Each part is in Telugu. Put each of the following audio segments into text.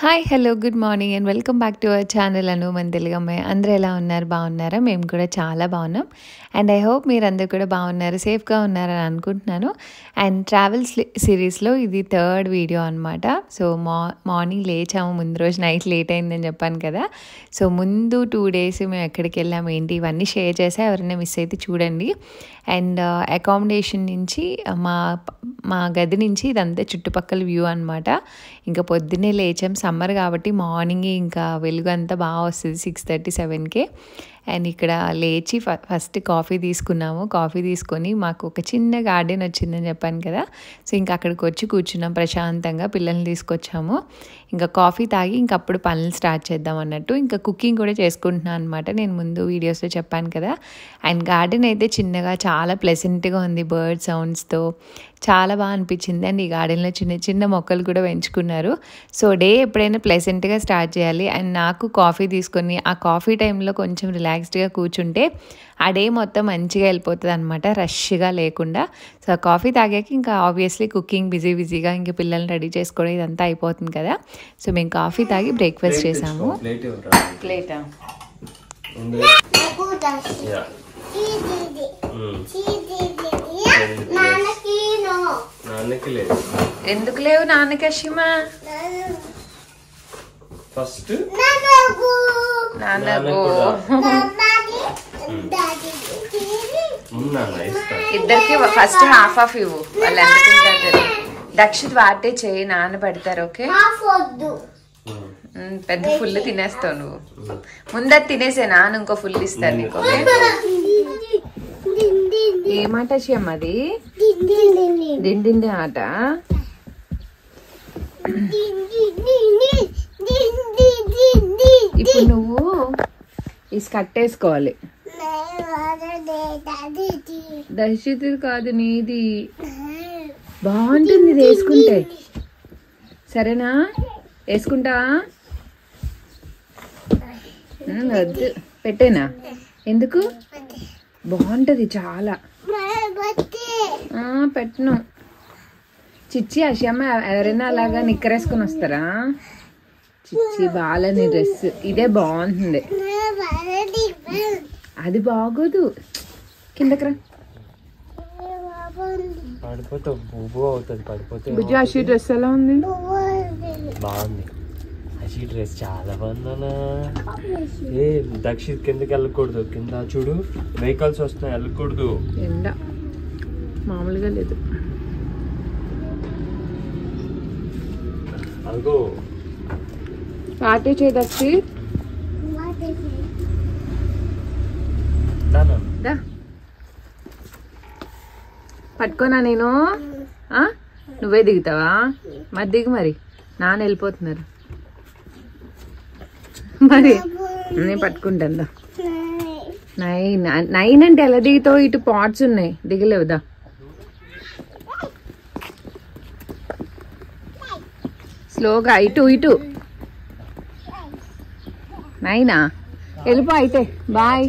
Hi hello good morning and welcome back to our channel Anu మన తెలుగు అమ్మాయి. అందరూ ఎలా ఉన్నారు? బాగున్నారా? మేము కూడా చాలా బాగున్నాం. అండ్ ఐ హోప్ మీరు అందరూ కూడా బాగున్నారు, సేఫ్గా ఉన్నారని అనుకుంటున్నాను. అండ్ ట్రావెల్ సిరీస్లో ఇది 3rd వీడియో అనమాట. సో మార్నింగ్ లేచాము, ముందు రోజు నైట్ లేట్ అయిందని చెప్పాను కదా. సో ముందు 2 days మేము ఎక్కడికి వెళ్ళాము ఏంటి ఇవన్నీ షేర్ చేసా, ఎవరైనా మిస్ అయితే చూడండి. అండ్ అకామిడేషన్ నుంచి మా గది నుంచి ఇదంతా చుట్టుపక్కల వ్యూ అనమాట. ఇంకా పొద్దున్నే లేచాం, సమ్మర్ కాబట్టి మార్నింగే ఇంకా వెలుగు అంతా బాగా వస్తుంది 6:30, 7కే. అండ్ ఇక్కడ లేచి ఫస్ట్ కాఫీ తీసుకున్నాము. కాఫీ తీసుకొని మాకు ఒక చిన్న గార్డెన్ వచ్చిందని చెప్పాను కదా. సో ఇంకా అక్కడికి వచ్చి కూర్చున్నాం ప్రశాంతంగా, పిల్లల్ని తీసుకొచ్చాము. ఇంకా కాఫీ తాగి ఇంక అప్పుడు పనులు స్టార్ట్ చేద్దాం అన్నట్టు. ఇంకా కుకింగ్ కూడా చేసుకుంటున్నాను అనమాట, నేను ముందు వీడియోస్లో చెప్పాను కదా. అండ్ గార్డెన్ అయితే చిన్నగా చాలా ప్లెజెంట్గా ఉంది, బర్డ్ సౌండ్స్తో చాలా బాగా అనిపించింది. అండ్ ఈ గార్డెన్లో చిన్న చిన్న మొక్కలు కూడా పెంచుకున్నారు. సో డే ఎప్పుడైనా ప్లెజెంట్గా స్టార్ట్ చేయాలి. అండ్ నాకు కాఫీ తీసుకొని ఆ కాఫీ టైంలో కొంచెం రిలాక్స్డ్గా కూర్చుంటే ఆ డే మొత్తం మంచిగా వెళ్ళిపోతుంది అనమాట, రష్గా లేకుండా. సో కాఫీ తాగాక ఇంకా ఆబ్వియస్లీ కుకింగ్ బిజీగా ఇంకా పిల్లల్ని రెడీ చేసుకోవడం ఇదంతా అయిపోతుంది కదా. సో మేము కాఫీ తాగి బ్రేక్ఫాస్ట్ చేసాము. ప్లేటా ఎందుకు లేవు నాన్నకి? అషిమా ఫస్ట్ ఇద్దరికి ఫస్ట్ హాఫ్ ఇవ్వు, వాళ్ళు ఎంత తింటారు. దక్షిత్ వాటే చేయి, నాన్న పెడతారు. ఓకే, పెద్ద ఫుల్ తినేస్తావు నువ్వు. ముందర తినేసే, నాన్న ఇంకో ఫుల్ ఇస్తాను నీకు. ఓకే, ఏమాట అది? దిండి ఆట. ఇప్పుడు నువ్వు ఈ స్కర్ట్ వేసుకోవాలి. దర్శిత్ కాదు, నీది బాగుంటుంది ఇది వేసుకుంటే. సరేనా? వేసుకుంటా? వద్దు, పెట్టేనా? ఎందుకు? బాగుంటది చాలా. పెట్టను. చిచ్చి అషమ్మ ఎవరైనా అలాగా నిక్కరేసుకొని వస్తారా? చిచ్చి బాలని డ్రెస్ ఇదే బాగుంటుంది. అది బాగోదు, కిందకి రా. బుజ్జి అషి డ్రెస్ ఎలా ఉంది? బాగుంది, అషి డ్రెస్ చాలా బాగుందనా. ఏ దక్షిత్ కిందకి వెళ్ళకూడదు, కింద చూడు వెహికల్స్ వస్తున్నాయి, వెళ్ళకూడదు. ఎండ మామూలుగా లేదు. అదిగో పార్టీ చేయి దక్షిత్. పట్టుకోనా నేను? నువ్వే దిగుతావా? మరి దిగు, మరి నాన్న వెళ్ళిపోతున్నారు. మరి నేను పట్టుకుంటా. 9 అంటే ఎలా దిగుతావు? ఇటు పాట్స్ ఉన్నాయి, దిగలేవుదా? స్లోగా ఇటు 9 వెళ్ళిపో అయితే. బాయ్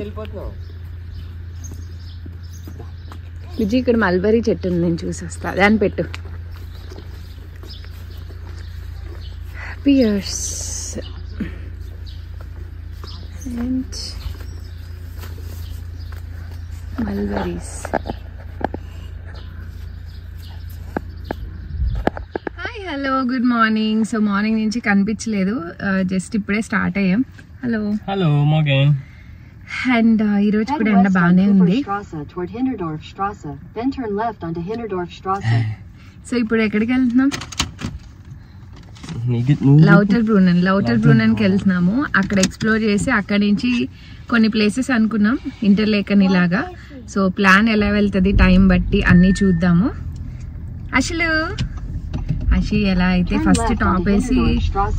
విజయ్. ఇక్కడ మల్బరీ చెట్టు ఉంది, నేను చూసి వస్తా. దాన్ని పెట్టు. Pears and mulberries. Hi hello good morning. So morning నుంచి కనిపించలేదు, జస్ట్ ఇప్పుడే స్టార్ట్ అయ్యాం. Hello hello Morgan. అండ్ ఈరోజు కూడా ఎండ బాగానే ఉంది. సో ఇప్పుడు ఎక్కడికి వెళ్తున్నాం? లౌటర్ బ్రూనన్కి వెళ్తున్నాము. అక్కడ ఎక్స్ప్లోర్ చేసి అక్కడి నుంచి కొన్ని ప్లేసెస్ అనుకున్నాం ఇంటర్లేకన్ ఇలాగా. సో ప్లాన్ ఎలా వెళ్తుంది టైం బట్టి అన్నీ చూద్దాము. అషి ఎలా అయితే ఫస్ట్ టాప్ వేసి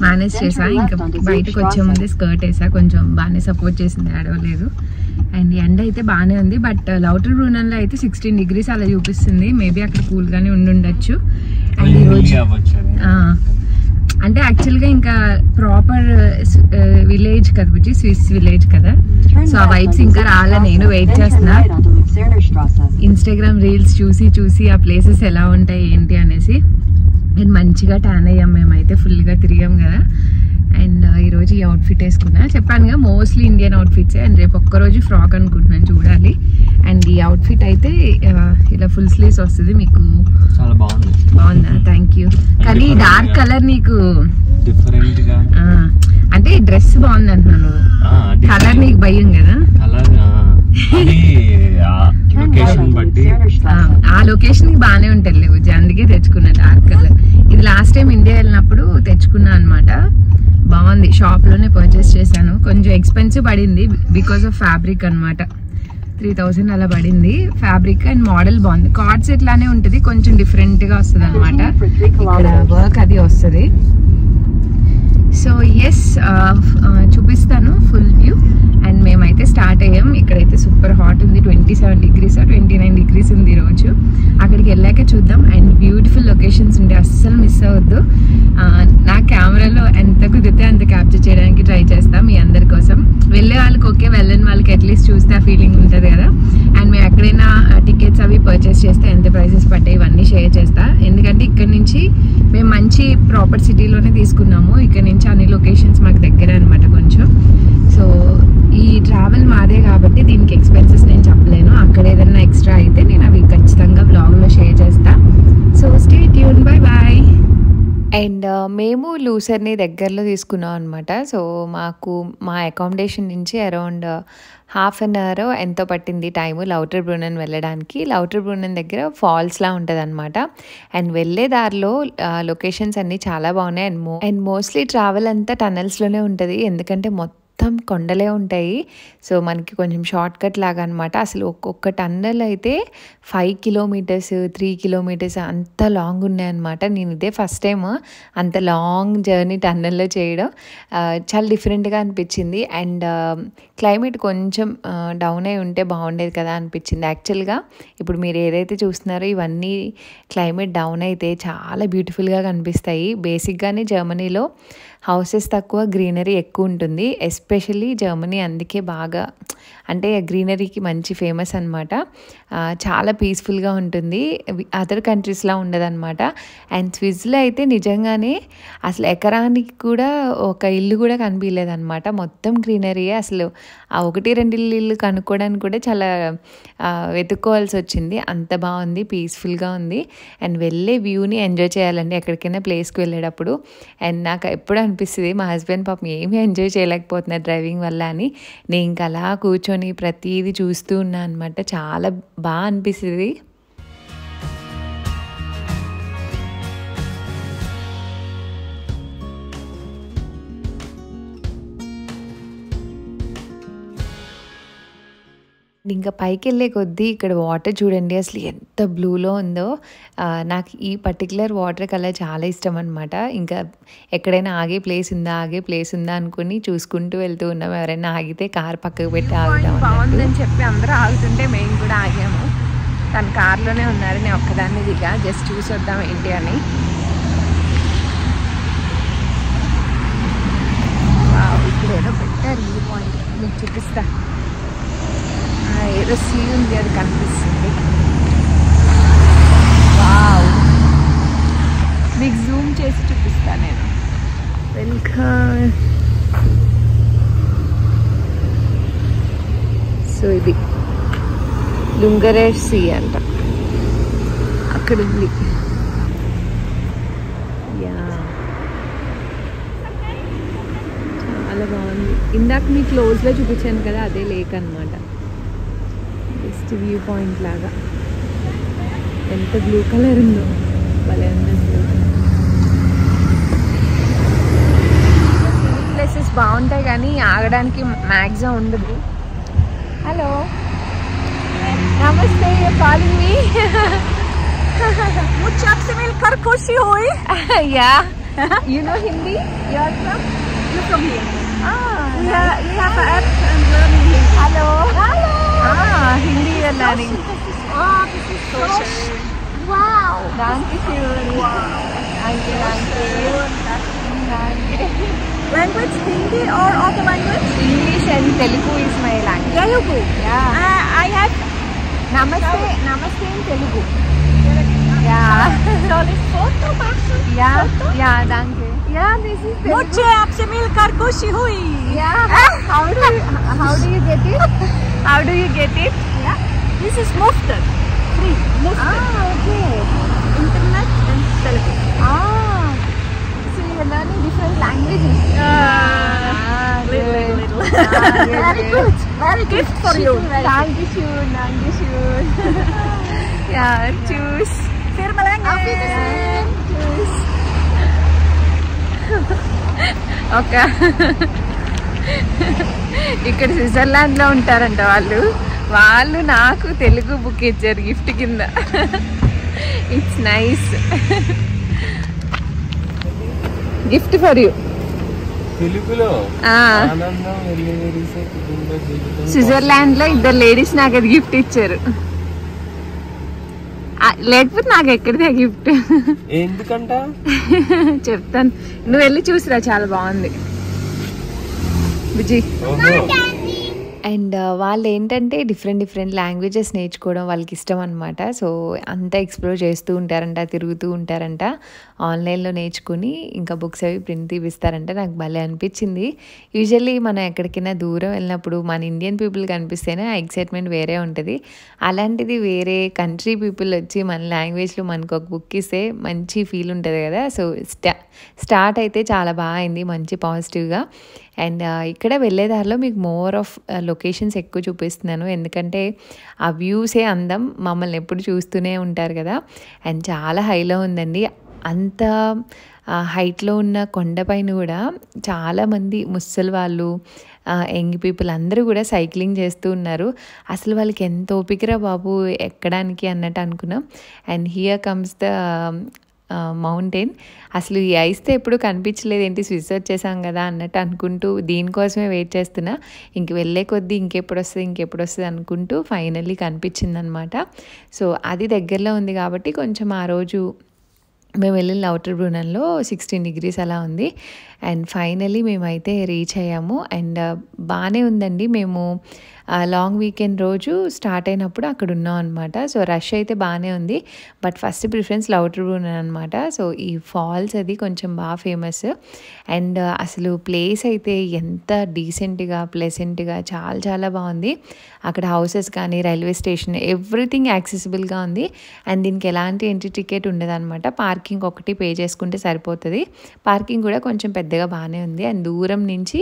మేనేజ్ చేసా, ఇంకా బయటకు వచ్చే ముందే స్కర్ట్ వేసా, కొంచెం బాగానే సపోర్ట్ చేసింది, ఆడవలేదు. అండ్ ఎండ అయితే బాగానే ఉంది, బట్ లౌటర్ బ్రూనన్లో అయితే 16 degrees అలా చూపిస్తుంది. మేబీ అక్కడ కూల్గానే ఉండుండొచ్చు. అండ్ ఈరోజు అంటే యాక్చువల్గా ఇంకా ప్రాపర్ విలేజ్ కదా బుజ్జి, స్విస్ విలేజ్ కదా. సో ఆ వైబ్స్ ఇంకా రాలే, నేను వెయిట్ చేస్తున్నా. ఇన్స్టాగ్రామ్ రీల్స్ చూసి ఆ ప్లేసెస్ ఎలా ఉంటాయి ఏంటి అనేసి. మంచిగా ట్యాన్ అయ్యాం మేమైతే, ఫుల్గా తిరిగాం కదా. అవుట్ఫిట్ వేసుకున్నా. చెప్పానుగా మోస్ట్లీ ఇండియన్ అవుట్ఫిట్సే. అండ్ రేపు ఒక్కరోజు ఫ్రాక్ అనుకుంటున్నాను, చూడాలి. అండ్ ఈ అవుట్ఫిట్ అయితే ఇలా ఫుల్ స్లీవ్స్ వస్తుంది. మీకు చాలా బాగుంది. బాగుందా? Thank you. కానీ డార్క్ కలర్ నీకు డిఫరెంట్ గా అంటే డ్రెస్ బాగుంది అంటున్నాను, కలర్ నీకు భయం కదా. కలర్ లొకేషన్ బట్టి ఆ లొకేషన్ కి బాగానే ఉంటుంది లేవు, అందుకే తెచ్చుకున్నా డార్క్ కలర్. ఇది లాస్ట్ టైం ఇండియా వెళ్ళినప్పుడు తెచ్చుకున్నా అనమాట. బాగుంది, షాప్ లోనే పర్చేస్ చేశాను. కొంచెం ఎక్స్పెన్సివ్ పడింది బికాస్ ఆఫ్ ఫ్యాబ్రిక్ అనమాట. 3000 అలా పడింది ఫ్యాబ్రిక్. అండ్ మోడల్ బాగుంది. కార్డ్ సెట్ లానే ఉంటుంది, కొంచెం డిఫరెంట్ గా వస్తుంది అనమాట. ఇక్కడ వర్క్ అది వస్తుంది. సో ఎస్, చూపిస్తాను ఫుల్ వ్యూ. అండ్ మేమైతే స్టార్ట్ అయ్యాం. ఇక్కడైతే సూపర్ హాట్ ఉంది, 27 degrees 29 degrees ఉంది ఈరోజు. అక్కడికి వెళ్ళాక చూద్దాం. అండ్ బ్యూటిఫుల్ లొకేషన్స్ ఉంటే అస్సలు మిస్ అవ్వద్దు. నా కెమెరాలో ఎంత కుదిరితే అంత క్యాప్చర్ చేయడానికి ట్రై చేస్తా మీ అందరి కోసం. వెళ్ళే వాళ్ళకి ఓకే, వెళ్ళని వాళ్ళకి అట్లీస్ట్ చూస్తే ఆ ఫీలింగ్ ఉంటుంది కదా. అండ్ మేము ఎక్కడైనా టికెట్స్ అవి పర్చేస్ చేస్తే ఎంత ప్రైసెస్ పడ్డాయి ఇవన్నీ షేర్ చేస్తా. ఎందుకంటే ఇక్కడ నుంచి మేము మంచి ప్రాపర్ సిటీలోనే తీసుకున్నాము. ఇక్కడ నుంచి అన్ని లొకేషన్స్ మాకు దగ్గర అనమాట కొంచెం. సో ఈ ట్రావెల్ మాదే కాబట్టి దీనికి ఎక్స్పెన్సెస్ నేను చెప్పలేను. అక్కడ ఏదైనా ఎక్స్ట్రా అయితే నేను అవి ఖచ్చితంగా వ్లాగ్లో షేర్ చేస్తా. So stay tune, bye bye. And మేము లూసర్ని దగ్గరలో తీసుకున్నాం అనమాట. సో మాకు మా అకామిడేషన్ నుంచి అరౌండ్ ½ an hour ఎంతో పట్టింది టైము లౌటర్ బ్రూనెన్ వెళ్ళడానికి. లౌటర్ బ్రూనెన్ దగ్గర ఫాల్స్లా ఉంటుంది అనమాట. అండ్ వెళ్ళే దారిలో లొకేషన్స్ అన్నీ చాలా బాగున్నాయి. అండ్ మోస్ట్లీ ట్రావెల్ అంతా టనల్స్లోనే ఉంటుంది, ఎందుకంటే మొత్తం కొండలే ఉంటాయి. సో మనకి కొంచెం షార్ట్ కట్ లాగా అనమాట. అసలు ఒక్కొక్క టన్నల్ అయితే 5 kilometers 3 kilometers అంత లాంగ్ ఉన్నాయన్నమాట. నేను ఇదే ఫస్ట్ టైం అంత లాంగ్ జర్నీ టన్నల్లో చేయడం. చాలా డిఫరెంట్గా అనిపించింది. అండ్ క్లైమేట్ కొంచెం డౌన్ అయి ఉంటే బాగుండేది కదా అనిపించింది. యాక్చువల్గా ఇప్పుడు మీరు ఏదైతే చూస్తున్నారో ఇవన్నీ క్లైమేట్ డౌన్ అయితే చాలా బ్యూటిఫుల్గా కనిపిస్తాయి. బేసిక్గానే జర్మనీలో హౌసెస్ తక్కువ, గ్రీనరీ ఎక్కువ ఉంటుంది. ఎస్పెషల్లీ జర్మనీ అందుకే బాగా అంటే గ్రీనరీకి మంచి ఫేమస్ అనమాట. చాలా పీస్ఫుల్గా ఉంటుంది, అదర్ కంట్రీస్లో ఉండదన్నమాట. అండ్ స్విస్లో అయితే నిజంగానే అసలు ఎకరానికి కూడా ఒక ఇల్లు కూడా కనిపించలేదన్నమాట. మొత్తం గ్రీనరీయే. అసలు ఆ 1-2 ఇల్లు కనుక్కోవడానికి కూడా చాలా వెతుక్కోవాల్సి వచ్చింది. అంత బాగుంది, పీస్ఫుల్గా ఉంది. అండ్ వెళ్ళే వ్యూని ఎంజాయ్ చేయాలండి ఎక్కడికైనా ప్లేస్కి వెళ్ళేటప్పుడు. అండ్ నాకు ఎప్పుడు అనిపిస్తుంది మా హస్బెండ్ పాపం ఏమీ ఎంజాయ్ చేయలేకపోతున్నారు డ్రైవింగ్ వల్ల అని. నేను ఇంకా అలా కూర్చొని ప్రతిదీ చూస్తూ ఉన్నా అనమాట. చాలా బాగా అనిపిస్తుంది. ఇంకా పైకి వెళ్ళే కొద్దీ ఇక్కడ వాటర్ చూడండి అసలు ఎంత బ్లూలో ఉందో. నాకు ఈ పర్టికులర్ వాటర్ కలర్ చాలా ఇష్టం అనమాట. ఇంకా ఎక్కడైనా ఆగే ప్లేస్ ఉందా అనుకుని చూసుకుంటూ వెళ్తూ ఉన్నాం. ఎవరైనా ఆగితే కార్ పక్కకు పెట్టి ఆగుతాం. బాగుందని చెప్పి అందరూ ఆగుతుంటే మేము కూడా ఆగాము. తన కార్లోనే ఉన్నారు, నేను ఒక్కదాన్ని దిగా జస్ట్ చూసి వద్దాం ఏంటి అని. ఇక్కడ ఏదో పెట్టారు వ్యూ పాయింట్, మీకు చూపిస్తా. ఏదో సీ ఉంది, అది కనిపిస్తుంది. వావ్, మీకు జూమ్ చేసి చూపిస్తా నేను. వెల్కమ్. సో ఇది లుంగరేర్ సీ అంట, అక్కడ ఉంది. యా, చాలా బాగుంది. ఇందాక మీకు క్లోజ్లో చూపించాను కదా, అదే లేక్ అనమాట. బెస్ట్ వ్యూ పాయింట్ లాగా. ఎంత బ్లూ కలర్ ఉందో, భలే ఉంది అసలు. ప్లేసెస్ బాగుంటాయి కానీ ఆగడానికి మ్యాక్సిమం ఉండదు. హలో, నమస్తే. కాలింగ్ మీ. मुझे आपसे मिलकर खुशी हुई. Yeah. You know Hindi? You are from? You're from here. We have an app and learning Hindi. Hello. Hello. Hindi you are learning. This is so schön. Wow. Danke schön. Wow. Danke. Language Hindi or other language? English and Telugu is my language. Telugu. Yeah. I have Namaste in Telugu. Yeah. Soll ich Foto machen? Yeah. Foto? Yeah, danke. Yeah, this is Telugu. मुझे आपसे मिलकर खुशी हुई. Yeah. How do you get it? How do you get it? Yeah. This is Muftar. Free. Muftar. Okay. Internet and Telugu. So you're learning different languages. Little. Very good. Very gift for you. Thank you, Shun. Yeah, choose. फिर मिलेंगे. Auf Wiedersehen. Choose. ఓకే, ఇక్కడ స్విట్జర్లాండ్ లో ఉంటారంట వాళ్ళు నాకు తెలుగు బుక్ ఇచ్చారు గిఫ్ట్ కింద. It's nice gift for you. తెలుగులో స్విట్జర్లాండ్ లో 2 లేడీస్ నాకు అది గిఫ్ట్ ఇచ్చారు. లేకపోతే నాకు ఎక్కడిదే గిఫ్ట్. ఎందుకంట చెప్తాను, నువ్వు వెళ్ళి చూసిరా, చాలా బాగుంది విజయ్. అండ్ వాళ్ళు ఏంటంటే డిఫరెంట్ లాంగ్వేజెస్ నేర్చుకోవడం వాళ్ళకి ఇష్టం అనమాట. సో అంతా ఎక్స్ప్లోర్ చేస్తూ ఉంటారంట, తిరుగుతూ ఉంటారంట, ఆన్లైన్లో నేర్చుకుని ఇంకా బుక్స్ అవి ప్రింట్ తీపిస్తారంట. నాకు భలే అనిపించింది. యూజువల్లీ మనం ఎక్కడికైనా దూరం వెళ్ళినప్పుడు మన ఇండియన్ పీపుల్ కనిపిస్తేనే ఆ ఎక్సైట్మెంట్ వేరే ఉంటుంది. అలాంటిది వేరే కంట్రీ పీపుల్ వచ్చి మన లాంగ్వేజ్లో మనకు ఒక బుక్ ఇస్తే మంచి ఫీల్ ఉంటుంది కదా. సో స్టార్ట్ అయితే చాలా బాగా అయింది, మంచి పాజిటివ్గా. అండ్ ఇక్కడ వెళ్ళేదారిలో మీకు మోర్ ఆఫ్ లొకేషన్స్ ఎక్కువ చూపిస్తున్నాను, ఎందుకంటే ఆ వ్యూసే అందం, మమ్మల్ని ఎప్పుడు చూస్తూనే ఉంటారు కదా. అండ్ చాలా హైలో ఉందండి. అంత హైట్లో ఉన్న కొండపైన కూడా చాలామంది ముసలి వాళ్ళు, యంగ్ పీపుల్ అందరూ కూడా సైక్లింగ్ చేస్తూ ఉన్నారు. అసలు వాళ్ళకి ఎంత ఓపికరా బాబు ఎక్కడానికి అన్నట్టు అనుకున్నాం. And here comes the mountain. అసలు ఈ ఐస్తో ఎప్పుడు కనిపించలేదు, ఏంటి స్విస్ వచ్చేసాం కదా అన్నట్టు అనుకుంటూ దీనికోసమే వెయిట్ చేస్తున్నా. ఇంక వెళ్ళే కొద్దీ ఇంకెప్పుడు వస్తుంది అనుకుంటూ ఫైనల్లీ కనిపించింది అనమాట. సో అది దగ్గరలో ఉంది కాబట్టి కొంచెం ఆ రోజు మేము వెళ్ళిన లౌటర్ బ్రూనన్లో 16 degrees అలా ఉంది. అండ్ ఫైనల్లీ మేమైతే రీచ్ అయ్యాము. అండ్ బాగానే ఉందండి. మేము లాంగ్ వీకెండ్ రోజు స్టార్ట్ అయినప్పుడు అక్కడ ఉన్నాం అనమాట. సో రష్ అయితే బాగానే ఉంది, బట్ ఫస్ట్ ప్రిఫరెన్స్ లౌటర్ బ్రూనన్ అనమాట. సో ఈ ఫాల్స్ అది కొంచెం బాగా ఫేమస్. అండ్ అసలు ప్లేస్ అయితే ఎంత డీసెంట్గా ప్లెజెంట్గా చాలా బాగుంది. అక్కడ హౌసెస్ కానీ రైల్వే స్టేషన్ ఎవ్రీథింగ్ యాక్సెసిబుల్గా ఉంది. అండ్ దీనికి ఎలాంటి ఎంట్రీ టికెట్ ఉండదు అనమాట. పార్కింగ్ ఒకటి పే చేసుకుంటే సరిపోతుంది. పార్కింగ్ కూడా కొంచెం పెద్దగా బాగానే ఉంది. అండ్ దూరం నుంచి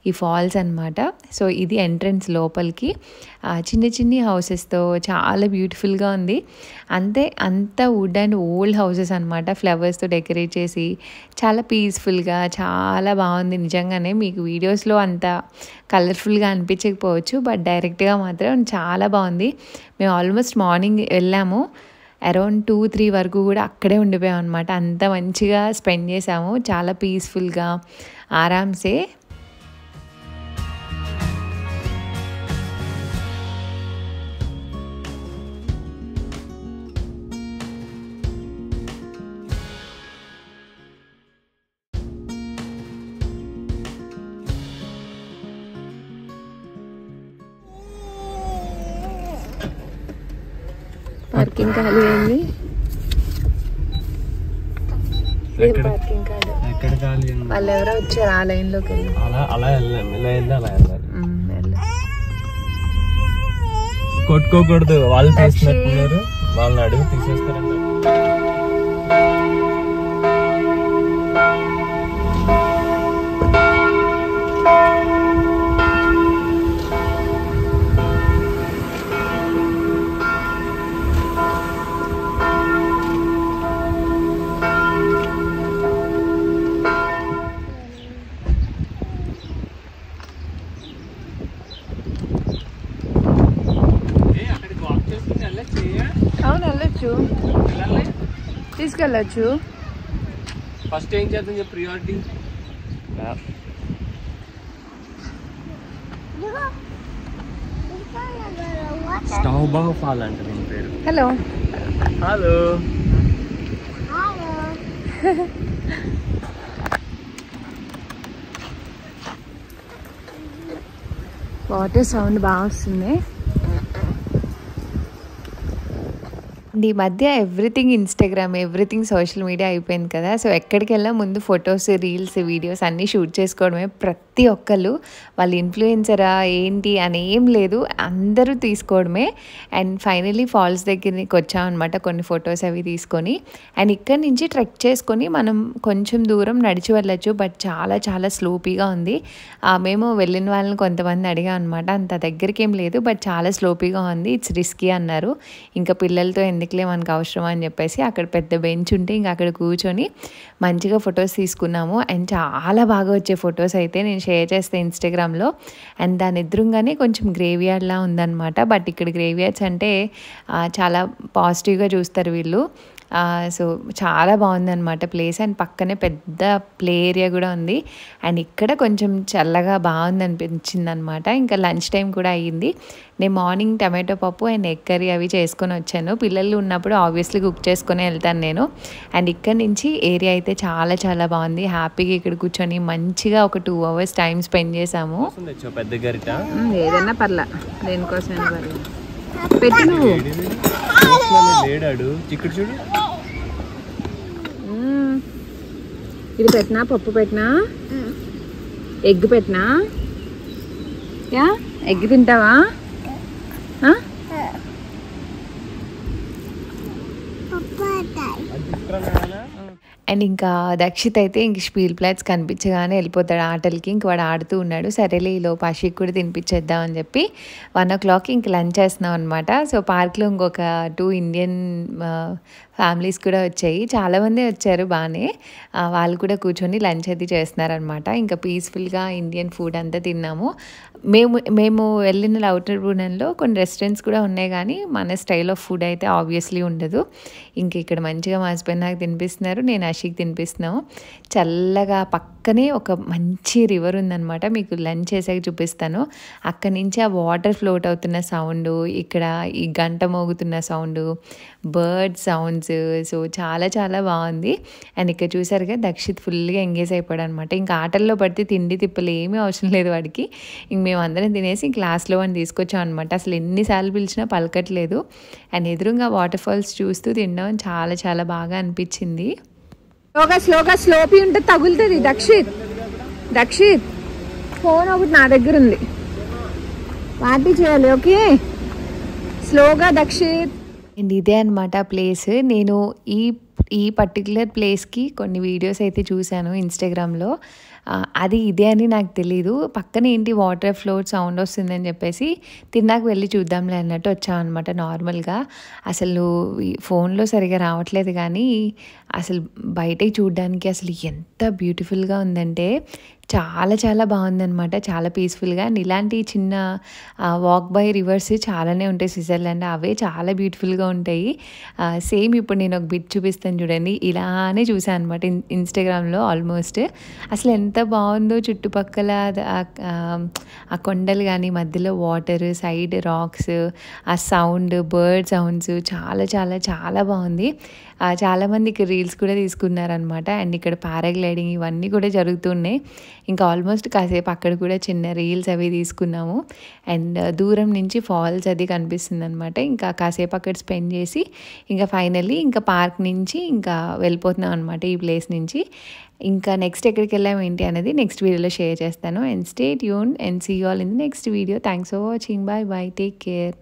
ఈ ఫాల్స్ అనమాట. సో ఇది ఎంట్రన్స్ లోపలికి, చిన్ని హౌసెస్తో చాలా బ్యూటిఫుల్గా ఉంది. అంత వుడ్ అండ్ ఓల్డ్ హౌసెస్ అనమాట, ఫ్లవర్స్తో డెకరేట్ చేసి చాలా పీస్ఫుల్గా చాలా బాగుంది. నిజంగానే మీకు వీడియోస్లో అంత కలర్ఫుల్గా అనిపించకపోవచ్చు, బట్ డైరెక్ట్గా మాత్రం చాలా బాగుంది. మేము ఆల్మోస్ట్ మార్నింగ్ వెళ్ళాము, అరౌండ్ 2-3 వరకు కూడా అక్కడే ఉండిపోయాం అనమాట. అంత మంచిగా స్పెండ్ చేసాము, చాలా పీస్ఫుల్గా ఆరామ్సే. పార్కింగ్ ఖాళీ అయింది. పార్కింగ్ కాదు, ఎక్కడ ఖాళీ వాళ్ళు ఎవరో వచ్చారు, ఆ లైన్లోకి వెళ్ళి అలా వెళ్ళాం. ఇలా వెళ్ళాలి. కొట్టుకోకూడదు, వాళ్ళు తీసుకున్నట్టున్నారు, వాళ్ళని అడుగు తీసేస్తారంట. అవును వెళ్ళొచ్చు, తీసుకెళ్ళచ్చు. ఫస్ట్ ఏం చేద్దాం చెప్పు, ప్రియారిటీ స్టవ్ బాగా ఫాల్ అంట దీని పేరు. హలో వాటర్ సౌండ్ బాగా వస్తుంది. ఈ మధ్య everything Instagram, everything social media అయిపోయింది కదా. సో ఎక్కడికి వెళ్ళినా ముందు ఫొటోస్, రీల్స్, వీడియోస్ అన్నీ షూట్ చేసుకోవడమే. ప్రతి ఒక్కళ్ళు వాళ్ళు ఇన్ఫ్లుయెన్సరా ఏంటి అని ఏం లేదు, అందరూ తీసుకోవడమే. అండ్ ఫైనలీ ఫాల్స్ దగ్గరికి వచ్చామన్నమాట కొన్ని ఫొటోస్ అవి తీసుకొని. అండ్ ఇక్కడి నుంచి ట్రెక్ చేసుకొని మనం కొంచెం దూరం నడిచి వెళ్ళచ్చు, బట్ చాలా చాలా స్లోపీగా ఉంది. మేము వెళ్ళిన వాళ్ళని కొంతమంది అడిగాం అనమాట, అంత దగ్గరికి ఏం లేదు బట్ చాలా స్లోపీగా ఉంది, ఇట్స్ రిస్కీ అన్నారు. ఇంకా పిల్లలతో ఎందుకులే మనకు అవసరం అని చెప్పేసి అక్కడ పెద్ద బెంచ్ ఉంటే ఇంకా అక్కడ కూర్చొని మంచిగా ఫొటోస్ తీసుకున్నాము. అండ్ చాలా బాగా వచ్చే ఫొటోస్ అయితే నేను షేర్ చేస్తే ఇన్స్టాగ్రామ్లో. అండ్ దాని ఎదురుగానే కొంచెం గ్రేవ్యార్డ్లా ఉందన్నమాట. బట్ ఇక్కడ గ్రేవ్యార్డ్స్ అంటే చాలా పాజిటివ్గా చూస్తారు వీళ్ళు. సో చాలా బాగుందన్నమాట ప్లేస్. అండ్ పక్కనే పెద్ద ప్లే ఏరియా కూడా ఉంది. అండ్ ఇక్కడ కొంచెం చల్లగా బాగుంది అనిపించింది అనమాట. ఇంకా లంచ్ టైం కూడా అయ్యింది. నేను మార్నింగ్ టమాటో పప్పు అండ్ ఎగ్ కర్రీ అవి చేసుకొని వచ్చాను. పిల్లలు ఉన్నప్పుడు ఆబ్వియస్లీ కుక్ చేసుకొని వెళ్తాను నేను. అండ్ ఇక్కడ నుంచి ఏరియా అయితే చాలా చాలా బాగుంది. హ్యాపీగా ఇక్కడ కూర్చొని మంచిగా ఒక 2 hours టైం స్పెండ్ చేసాము. పెద్ద గరిట ఏదన్నా పర్లా, దేనికోసం పెట్టి నువ్వు లేడాడు చిక్కుడు చూడు. ఇది పెట్టినా, పప్పు పెట్టినా, ఎగ్ పెట్టినా. యా ఎగ్ తింటావా? అండ్ ఇంకా దక్షిత్ అయితే ఇంక స్పీల్ ప్లాట్స్ కనిపించగానే వెళ్ళిపోతాడు ఆటలకి. ఇంక వాడు ఆడుతూ ఉన్నాడు. సరేలే ఈలోపు అషిక్ కూడా తినిపించేద్దాం అని చెప్పి 1 o'clock ఇంక లంచ్ చేస్తున్నాం అనమాట. సో పార్క్లో ఇంకొక 2 ఇండియన్ ఫ్యామిలీస్ కూడా వచ్చాయి. చాలామంది వచ్చారు బాగానే. వాళ్ళు కూడా కూర్చొని లంచ్ అది చేస్తున్నారనమాట. ఇంకా పీస్ఫుల్గా ఇండియన్ ఫుడ్ అంతా తిన్నాము. మేము వెళ్ళిన లౌటర్ బ్రూనెన్లో కొన్ని రెస్టారెంట్స్ కూడా ఉన్నాయి, కానీ మన స్టైల్ ఆఫ్ ఫుడ్ అయితే ఆబ్వియస్లీ ఉండదు. ఇంక ఇక్కడ మంచిగా మా హస్బెండ్ నాకు తినిపిస్తున్నారు, నేను అషిక్ తినిపిస్తున్నాము. చల్లగా పక్కనే ఒక మంచి రివర్ ఉందన్నమాట. మీకు లంచ్ చేసాక చూపిస్తాను. అక్కడి నుంచి ఆ వాటర్ ఫ్లోట్ అవుతున్న సౌండ్, ఇక్కడ ఈ గంట మోగుతున్న సౌండ్, బర్డ్ సౌండ్స్. సో చాలా చాలా బాగుంది. అండ్ ఇక్కడ చూసారుగా దక్షిత్ ఫుల్గా ఎంగేజ్ అయిపోయాడు అనమాట. ఇంకా ఆటల్లో పడితే తిండి తిప్పలు ఏమీ అవసరం లేదు వాడికి. ఇంక మేము అందరం తినేసి క్లాస్లో వాడిని తీసుకొచ్చాం అనమాట. అసలు ఎన్నిసార్లు పిలిచినా పలకట్లేదు. అండ్ ఎదురుగా వాటర్ ఫాల్స్ చూస్తూ తినడం చాలా చాలా బాగా అనిపించింది. స్లోగా స్లోపీ ఉంటే తగులుతుంది. దక్షిత్ ఫోన్ ఒకటి నా దగ్గర ఉంది, పార్టీ చేయాలి. ఓకే స్లోగా దక్షిత్. అండ్ ఇదే అనమాట ప్లేస్. నేను ఈ పర్టికులర్ ప్లేస్కి కొన్ని వీడియోస్ అయితే చూశాను ఇన్స్టాగ్రామ్లో. అది ఇదే అని నాకు తెలీదు. పక్కన ఏంటి వాటర్ ఫ్లోట్ సౌండ్ వస్తుందని చెప్పేసి తిన్నాక వెళ్ళి చూద్దాంలే అన్నట్టు వచ్చామన్నమాట. నార్మల్గా అసలు ఫోన్లో సరిగా రావట్లేదు, కానీ అసలు బయటకి చూడడానికి అసలు ఎంత బ్యూటిఫుల్గా ఉందంటే చాలా చాలా బాగుందనమాట. చాలా పీస్ఫుల్గా. అండ్ ఇలాంటి చిన్న వాక్ బై రివర్స్ చాలానే ఉంటాయి స్విట్జర్లాండ్. అవే చాలా బ్యూటిఫుల్గా ఉంటాయి. సేమ్ ఇప్పుడు నేను ఒక బిట్ చూపిస్తాను చూడండి. ఇలానే చూసాను అనమాట ఇన్స్టాగ్రామ్లో. ఆల్మోస్ట్ అసలు ఎంత బాగుందో చుట్టుపక్కల ఆ కొండలు కానీ, మధ్యలో వాటర్, సైడ్ రాక్స్, ఆ సౌండ్, బర్డ్ సౌండ్స్ చాలా చాలా చాలా బాగుంది. చాలామంది ఇక్కడ రీల్స్ కూడా తీసుకున్నారనమాట. అండ్ ఇక్కడ పారాగ్లైడింగ్ ఇవన్నీ కూడా జరుగుతున్నాయి. ఇంకా ఆల్మోస్ట్ కాసేపు అక్కడ కూడా చిన్న రీల్స్ అవి తీసుకున్నాము. అండ్ దూరం నుంచి ఫాల్స్ అది కనిపిస్తుంది అనమాట. ఇంకా కాసేపు అక్కడ స్పెండ్ చేసి ఇంకా ఫైనల్లీ ఇంకా పార్క్ నుంచి ఇంకా వెళ్ళిపోతున్నాం అనమాట ఈ ప్లేస్ నుంచి. ఇంకా నెక్స్ట్ ఎక్కడికి వెళ్ళాము ఏంటి అనేది నెక్స్ట్ వీడియోలో షేర్ చేస్తాను. And stay tuned and see you all in the next video. Thanks for watching. Bye bye, take care.